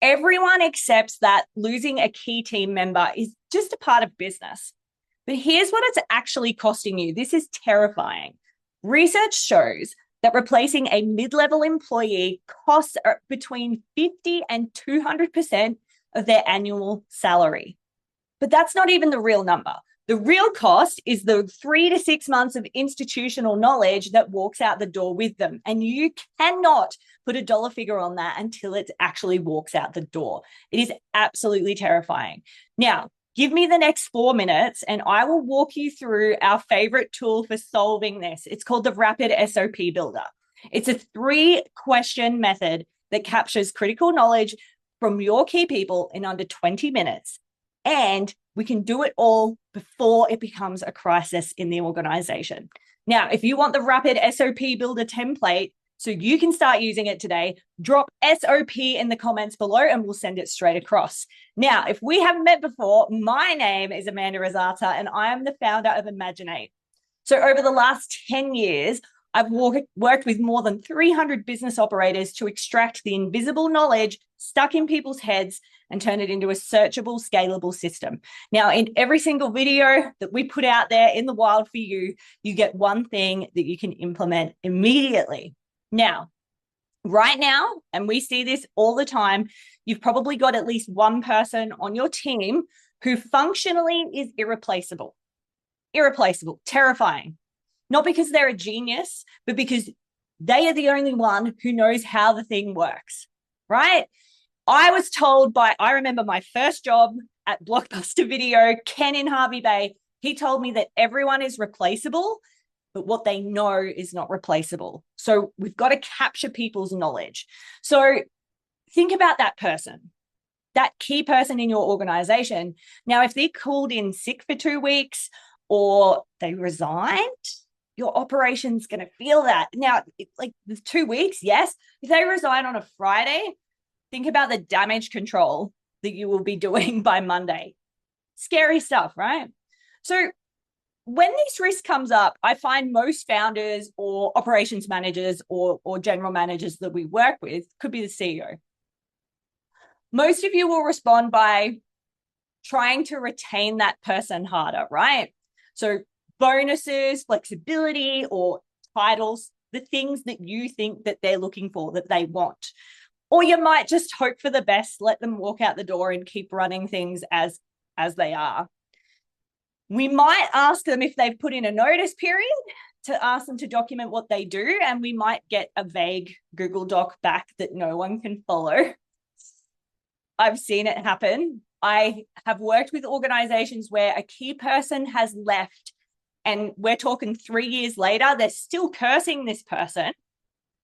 Everyone accepts that losing a key team member is just a part of business. But here's what it's actually costing you. This is terrifying. Research shows that replacing a mid-level employee costs between 50 and 200% of their annual salary. But that's not even the real number. The real cost is the 3 to 6 months of institutional knowledge that walks out the door with them. And you cannot put a dollar figure on that until it actually walks out the door. It is absolutely terrifying. Now, give me the next 4 minutes and I will walk you through our favorite tool for solving this. It's called the Rapid SOP Builder. It's a 3-question method that captures critical knowledge from your key people in under 20 minutes. And we can do it all before it becomes a crisis in the organization. Now, if you want the Rapid SOP Builder template so you can start using it today, drop SOP in the comments below and we'll send it straight across. Now, if we haven't met before, my name is Amanda Rosata and I am the founder of Imaginate. So over the last 10 years, I've worked with more than 300 business operators to extract the invisible knowledge stuck in people's heads and turn it into a searchable, scalable system. Now, in every single video that we put out there in the wild for you, you get one thing that you can implement immediately. Now, right now, and we see this all the time, you've probably got at least one person on your team who functionally is irreplaceable. Irreplaceable, terrifying. Not because they're a genius, but because they are the only one who knows how the thing works, right? I remember my first job at Blockbuster Video, Ken in Hervey Bay, he told me that everyone is replaceable, but what they know is not replaceable. So we've got to capture people's knowledge. So think about that person, that key person in your organization. Now, if they're called in sick for 2 weeks or they resigned, your operation's going to feel that. Now, like the 2 weeks, yes. If they resign on a Friday, think about the damage control that you will be doing by Monday. Scary stuff, right? So when this risk comes up, I find most founders or operations managers or general managers that we work with, could be the CEO. Most of you will respond by trying to retain that person harder, right? So bonuses, flexibility, or titles, the things that you think that they're looking for, that they want. Or you might just hope for the best, let them walk out the door and keep running things as they are. We might ask them if they've put in a notice period to ask them to document what they do, and we might get a vague Google Doc back that no one can follow. I've seen it happen. I have worked with organizations where a key person has left and we're talking 3 years later, they're still cursing this person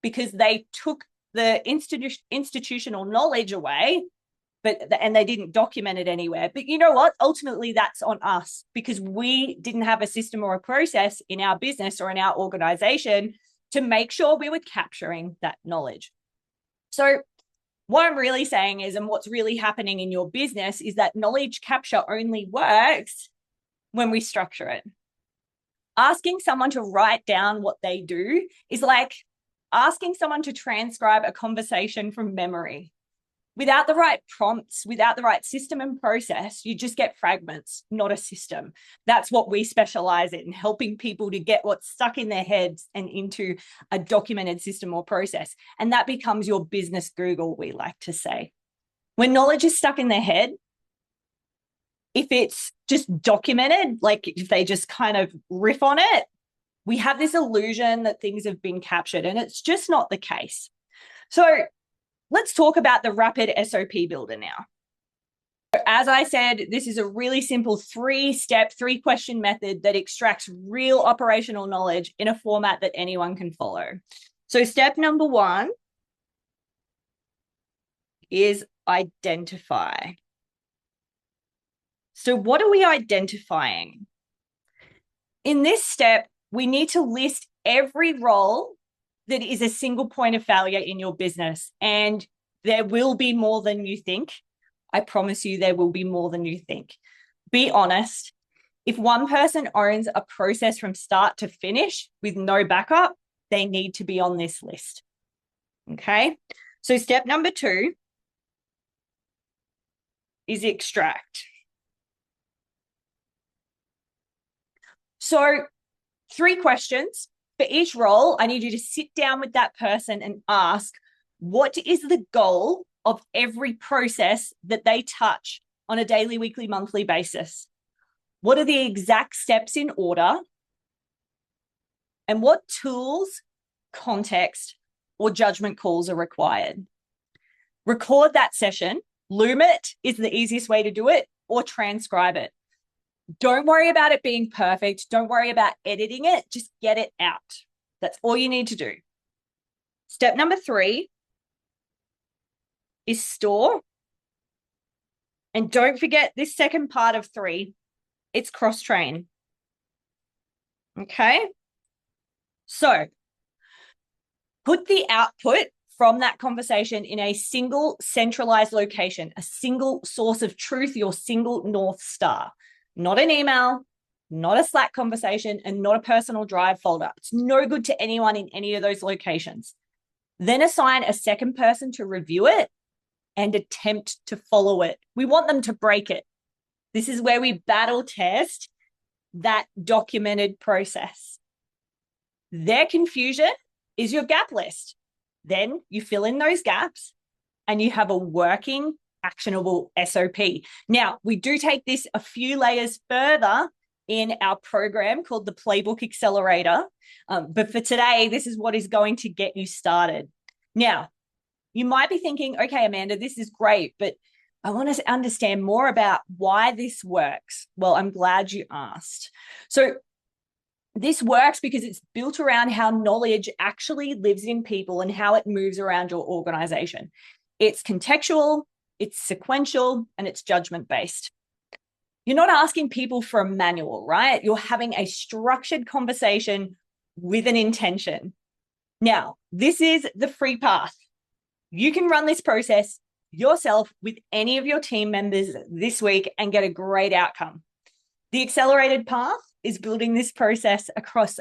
because they took the institutional knowledge away, and they didn't document it anywhere. But you know what? Ultimately, that's on us because we didn't have a system or a process in our business or in our organization to make sure we were capturing that knowledge. So what I'm really saying is, and what's really happening in your business is that knowledge capture only works when we structure it. Asking someone to write down what they do is like asking someone to transcribe a conversation from memory. Without the right prompts, without the right system and process, you just get fragments, not a system. That's what we specialize in, helping people to get what's stuck in their heads and into a documented system or process. And that becomes your business Google, we like to say. When knowledge is stuck in their head, if it's just documented, like if they just kind of riff on it, we have this illusion that things have been captured, and it's just not the case. So let's talk about the Rapid SOP Builder now. As I said, this is a really simple 3-step, 3-question method that extracts real operational knowledge in a format that anyone can follow. So step number 1 is identify. So what are we identifying? In this step, we need to list every role that is a single point of failure in your business. And there will be more than you think. I promise you there will be more than you think. Be honest. If one person owns a process from start to finish with no backup, they need to be on this list. Okay? So step number 2 is extract. So 3 questions for each role. I need you to sit down with that person and ask, what is the goal of every process that they touch on a daily, weekly, monthly basis? What are the exact steps in order? And what tools, context, or judgment calls are required? Record that session. Loom it is the easiest way to do it, or transcribe it. Don't worry about it being perfect. Don't worry about editing it. Just get it out. That's all you need to do. Step number 3 is store. And don't forget this second part of 3. It's cross-train. Okay? So put the output from that conversation in a single centralized location, a single source of truth, your single North Star. Not an email, not a Slack conversation, and not a personal drive folder. It's no good to anyone in any of those locations. Then assign a second person to review it and attempt to follow it. We want them to break it. This is where we battle test that documented process. Their confusion is your gap list. Then you fill in those gaps and you have a working, actionable SOP. Now, we do take this a few layers further in our program called the Playbook Accelerator. But for today, this is what is going to get you started. Now, you might be thinking, okay, Amanda, this is great, but I want to understand more about why this works. Well, I'm glad you asked. So this works because it's built around how knowledge actually lives in people and how it moves around your organization. It's contextual, it's sequential, and it's judgment-based. You're not asking people for a manual, right? You're having a structured conversation with an intention. Now, this is the free path. You can run this process yourself with any of your team members this week and get a great outcome. The accelerated path is building this process across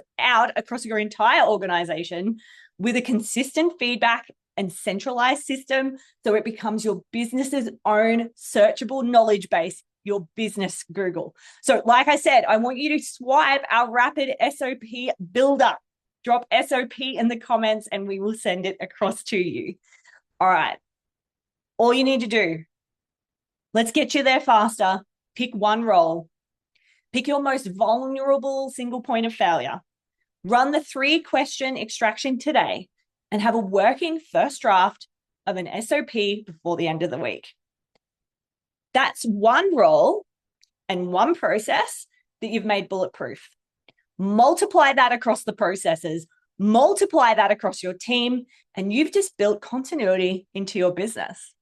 your entire organization with a consistent feedback and centralized system so it becomes your business's own searchable knowledge base, your business Google. So like I said, I want you to swipe our rapid SOP builder. Drop SOP in the comments and we will send it across to you. All right. All you need to do, let's get you there faster. Pick one role. Pick your most vulnerable single point of failure. Run the 3-question extraction today and have a working first draft of an SOP before the end of the week. That's one role and one process that you've made bulletproof. Multiply that across the processes, multiply that across your team, and you've just built continuity into your business.